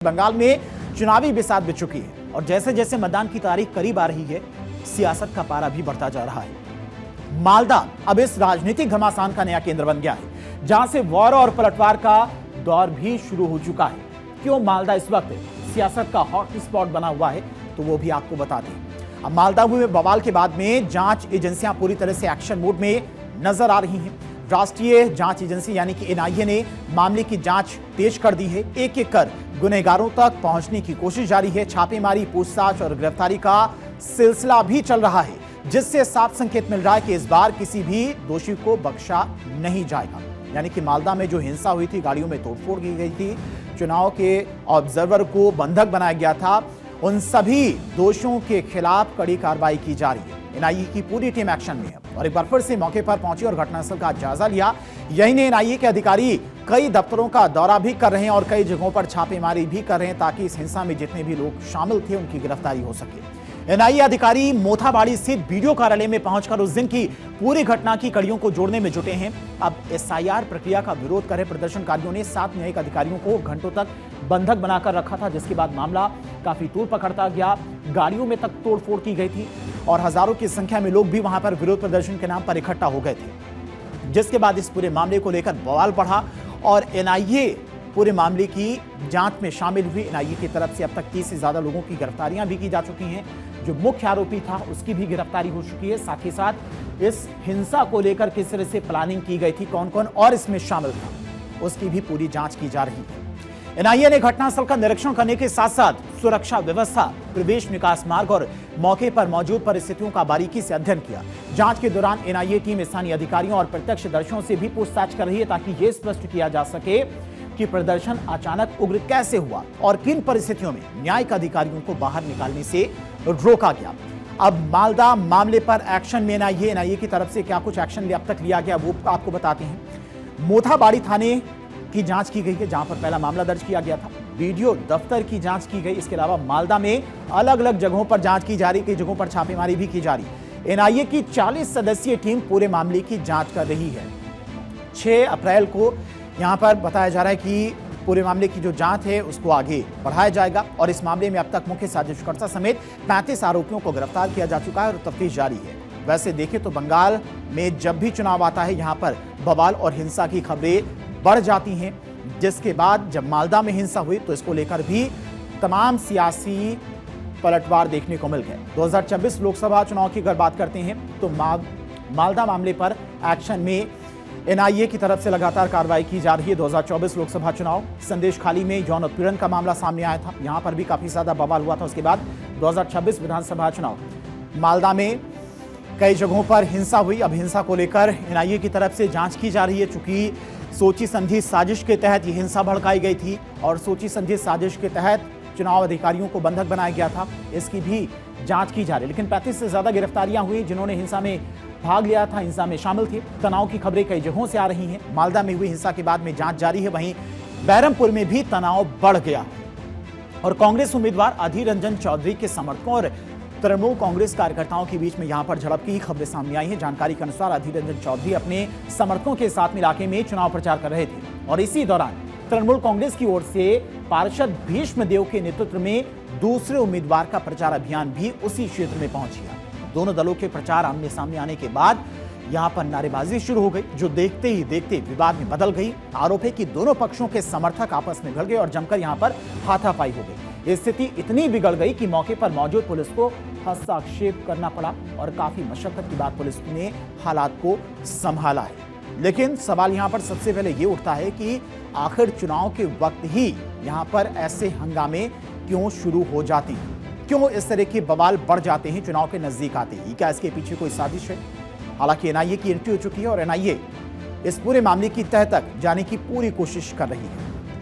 बंगाल में चुनावी बिसात बिछ चुकी है और जैसे जैसे मतदान की तारीख करीब आ रही है, सियासत का पारा भी बढ़ता जा रहा है। मालदा अब इस राजनीतिक घमासान का नया केंद्र बन गया है, जहां से वॉर और पलटवार का दौर भी शुरू हो चुका है। क्यों मालदा इस वक्त सियासत का हॉट स्पॉट बना हुआ है, तो वो भी आपको बता दें। अब मालदा में बवाल के बाद में जांच एजेंसियां पूरी तरह से एक्शन मोड में नजर आ रही हैं। राष्ट्रीय जांच एजेंसी यानी कि एनआईए ने मामले की जांच तेज कर दी है। एक एक कर गुनहगारों तक पहुंचने की कोशिश जारी है। छापेमारी, पूछताछ और गिरफ्तारी का सिलसिला भी चल रहा है, जिससे साफ संकेत मिल रहा है कि इस बार किसी भी दोषी को बख्शा नहीं जाएगा। यानी कि मालदा में जो हिंसा हुई थी, गाड़ियों में तोड़फोड़ की गई थी, चुनाव के ऑब्जर्वर को बंधक बनाया गया था, उन सभी दोषियों के खिलाफ कड़ी कार्रवाई की जा रही है। एनआईए की पूरी टीम एक्शन में है और एक बार फिर से मौके पर पहुंची और घटनास्थल का जायजा लिया। यही नहीं, एनआईए के अधिकारी कई दफ्तरों का दौरा भी कर रहे हैं और कई जगहों पर छापेमारी भी कर रहे हैं, ताकि इस हिंसा में जितने भी लोग शामिल थे उनकी गिरफ्तारी हो सके। एनआईए अधिकारी मोथाबाड़ी स्थित बीडीओ कार्यालय में पहुंचकर उस दिन की पूरी घटना की कड़ियों को जोड़ने में जुटे हैं। अब एसआईआर प्रक्रिया का विरोध कर रहे प्रदर्शनकारियों ने 7 न्यायिक अधिकारियों को घंटों तक बंधक बनाकर रखा था, जिसके बाद मामला काफी तूल पकड़ता गया। गाड़ियों में तक तोड़फोड़ की गई थी और हजारों की संख्या में लोग भी वहां पर विरोध प्रदर्शन के नाम पर इकट्ठा हो गए थे, जिसके बाद इस पूरे मामले को लेकर बवाल बढ़ा और एनआईए पूरे मामले की जांच में शामिल हुई। एनआईए की तरफ से अब तक 30 से ज्यादा लोगों की गिरफ्तारियां भी की जा चुकी हैं। जो मुख्य आरोपी था उसकी भी गिरफ्तारी हो चुकी है। साथ ही साथ इस हिंसा को लेकर किस तरह से प्लानिंग की गई थी, कौन कौन और इसमें शामिल था, उसकी भी पूरी जांच की जा रही है। एनआईए ने घटनास्थल का निरीक्षण करने के साथ साथ सुरक्षा व्यवस्था, प्रवेश निकास मार्ग और मौके पर मौजूद परिस्थितियों का बारीकी से अध्ययन किया। जांच के दौरान एनआईए टीम स्थानीय अधिकारियों और प्रत्यक्षदर्शियों से भी पूछताछ कर रही है, ताकि यह स्पष्ट किया जा सके कि प्रदर्शन अचानक उग्र कैसे हुआ और किन परिस्थितियों में न्यायिक अधिकारियों को बाहर निकालने से रोका गया। अब मालदा मामले पर एक्शन में एनआईए की तरफ से क्या कुछ एक्शन अब तक लिया गया, वो आपको बताते हैं। मोथाबाड़ी थाने की जांच की गई है, जहां पर पहला मामला दर्ज किया गया था। वीडियो दफ्तर की जांच की गई। इसके अलावा मालदा में अलग अलग जगहों पर जांच की जा रही, कई जगहों पर छापेमारी भी की जा रही। एनआईए की 40 सदस्यीय टीम पूरे मामले की जांच कर रही है। 6 अप्रैल को यहां पर बताया जा रहा है कि पूरे मामले की जो जांच है उसको आगे बढ़ाया जाएगा और इस मामले में अब तक मुख्य साजिशकर्ता समेत 35 आरोपियों को गिरफ्तार किया जा चुका है और तफ्तीश जारी है। वैसे देखें तो बंगाल में जब भी चुनाव आता है, यहां पर बवाल और हिंसा की खबरें बढ़ जाती हैं, जिसके बाद जब मालदा में हिंसा हुई तो इसको लेकर भी तमाम सियासी पलटवार देखने को मिल गए। 2024 लोकसभा चुनाव की अगर बात करते हैं तो मालदा मामले पर एक्शन में एनआईए की तरफ से लगातार कार्रवाई की जा रही है। 2024 लोकसभा चुनाव, संदेश खाली में यौन उत्पीड़न का मामला सामने आया था, यहां पर भी काफी ज्यादा बवाल हुआ था। उसके बाद 2026 विधानसभा चुनाव, मालदा में कई जगहों पर हिंसा हुई। अब हिंसा को लेकर एनआईए की तरफ से जांच की जा रही है। चूंकि सोची समझी साजिश के तहत ये हिंसा भड़काई गई थी और सोची समझी साजिश के तहत चुनाव अधिकारियों को बंधक बनाया गया था, इसकी भी जांच की जा रही है। लेकिन 35 से ज्यादा गिरफ्तारियां हुई जिन्होंने हिंसा में भाग लिया था, हिंसा में शामिल थे। तनाव की खबरें कई जगहों से आ रही हैं। मालदा में हुई हिंसा के बाद में जांच जारी है, वहीं बहरमपुर में भी तनाव बढ़ गया और कांग्रेस उम्मीदवार अधीर रंजन चौधरी के समर्थकों और तृणमूल कांग्रेस कार्यकर्ताओं के बीच में यहां पर झड़प की खबरें सामने आई हैं। जानकारी के अनुसार अधीर रंजन चौधरी अपने समर्थकों के साथ इलाके में चुनाव प्रचार कर रहे थे और इसी दौरान तृणमूल कांग्रेस की ओर से पार्षद भीष्म देव के नेतृत्व में दूसरे उम्मीदवार का प्रचार अभियान भी उसी क्षेत्र में पहुंच गया। दोनों दलों के प्रचार आमने सामने आने के बाद यहां पर नारेबाजी शुरू हो गई, जो देखते ही देखते विवाद में बदल गई। आरोप है कि दोनों पक्षों के समर्थक आपस में भिड़ गए और जमकर यहां पर हाथापाई हो गई। स्थिति इतनी बिगड़ गई कि मौके पर मौजूद पुलिस को हस्तक्षेप करना पड़ा और काफी मशक्कत के बाद पुलिस ने हालात को संभाला है। लेकिन सवाल यहां पर सबसे पहले ये उठता है कि आखिर चुनाव के वक्त ही यहां पर ऐसे हंगामे क्यों शुरू हो जाती हैं, क्यों इस तरह के बवाल बढ़ जाते हैं चुनाव के नजदीक आते ही? क्या इसके पीछे कोई साजिश है? हालांकि एनआईए की एंट्री हो चुकी है और एनआईए इस पूरे मामले की तह तक जाने की पूरी कोशिश कर रही है।